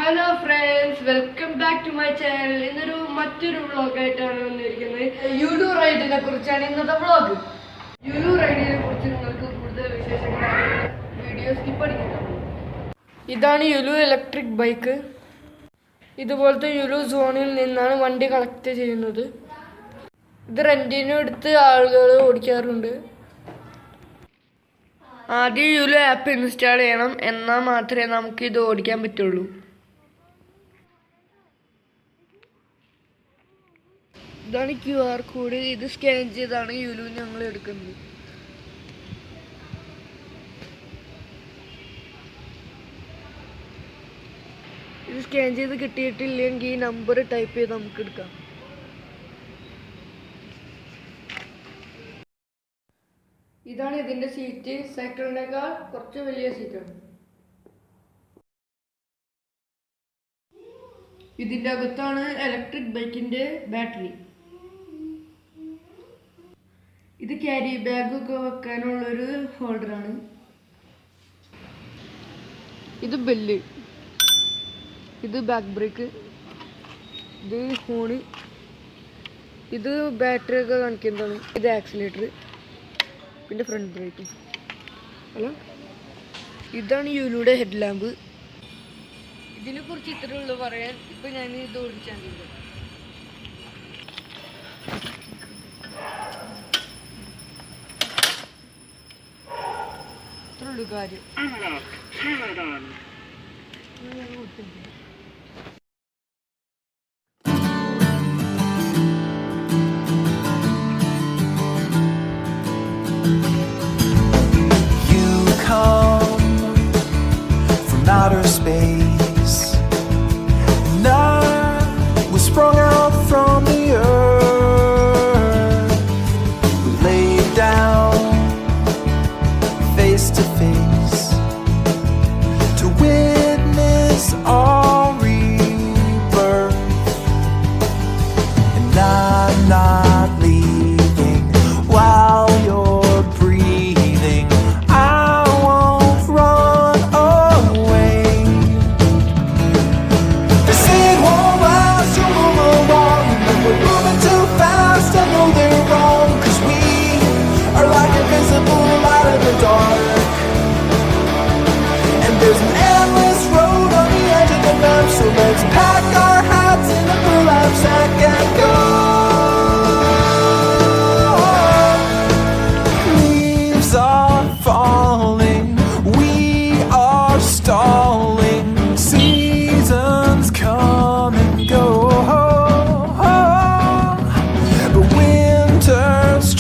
Hello friends, welcome back to my channel. ഇന്നൊരു മറ്റൊരു വ്ളോഗായിട്ടാണ് വന്നിരിക്കുന്നത്. യുലു റൈഡിനെ കുറിച്ചാണ് ഇന്നത്തെ വ്ളോഗ്. യുലു റൈഡിനെ കുറിച്ച് നിങ്ങൾക്ക് കൂടുതൽ വിശേഷങ്ങൾ വീഡിയോ സ്കിപ്പ് അടിക്കണം. ഇതാണ് യുലു ഇലക്ട്രിക് ബൈക്ക്. ഇതുപോലത്തെ യുലു സോണിൽ നിന്നാണ് വണ്ടി കളക്ട് ചെയ്യുന്നത്. ഇത് റെന്റിന് എടുത്ത് ആളുകൾ ഓടിക്കാറുണ്ട്. ആദ്യം യുലു ആപ്പ് ഇൻസ്റ്റാൾ ചെയ്യണം, എന്നാൽ മാത്രമേ നമുക്ക് ഇത് ഓടിക്കാൻ പറ്റുള്ളൂ. ഇതാണ് QR കോഡ്. ഇത് സ്കാൻ ചെയ്താണ് യുലു ഞങ്ങൾ എടുക്കുന്നത്. ഇത് സ്കാൻ ചെയ്ത് കിട്ടിയിട്ടില്ലെങ്കിൽ ഈ നമ്പർ ടൈപ്പ് ചെയ്ത് നമുക്ക് എടുക്കാം. ഇതാണ് ഇതിൻ്റെ സീറ്റ്. സൈക്കിളിനേക്കാൾ കുറച്ച് വലിയ സീറ്റാണ്. ഇതിൻ്റെ അകത്താണ് ഇലക്ട്രിക് ബൈക്കിൻ്റെ ബാറ്ററി. ഇത് ക്യാരി ബാഗൊക്കെ വെക്കാനുള്ളൊരു ഹോൾഡറാണ്. ഇത് ബെല്ല്, ഇത് ബാക്ക് ബ്രേക്ക്, ഇത് ഹോണ്, ഇത് ബാറ്ററി ഒക്കെ കാണിക്കുന്നതാണ്. ഇത് ആക്സിലേറ്റർ, പിന്നെ ഫ്രണ്ട് ബ്രേക്ക്. ഹലോ, ഇതാണ് യുലുയുടെ ഹെഡ് ലാമ്പ്. ഇതിനെ കുറിച്ച് ഇത്രയേ ഉള്ളൂ പറയാൻ. ഇപ്പം ഞാൻ ഇത് ഓടിച്ചാൽ ഇത്രയുള്ളൂ കാര്യം. Outer space, and I was sprung out from the earth. We laid down face to face to witness our rebirth, and I'm not leaving while you're breathing. I won't run away. We're moving too fast, I know they're wrong, 'cause we are like invisible light in the dark. And there's an endless road on the edge of the map, so let's pack our hats in a burlap sack and go. Leaves are falling, we are stalling, seasons come and go.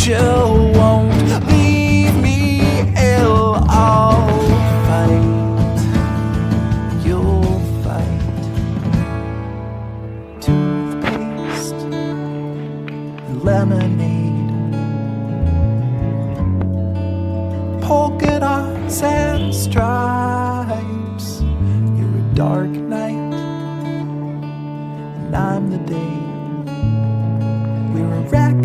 Chill won't leave me ill. I'll fight, you'll fight. Toothpaste and lemonade, polka dots and stripes. You're a dark night and I'm the day. We're a wreck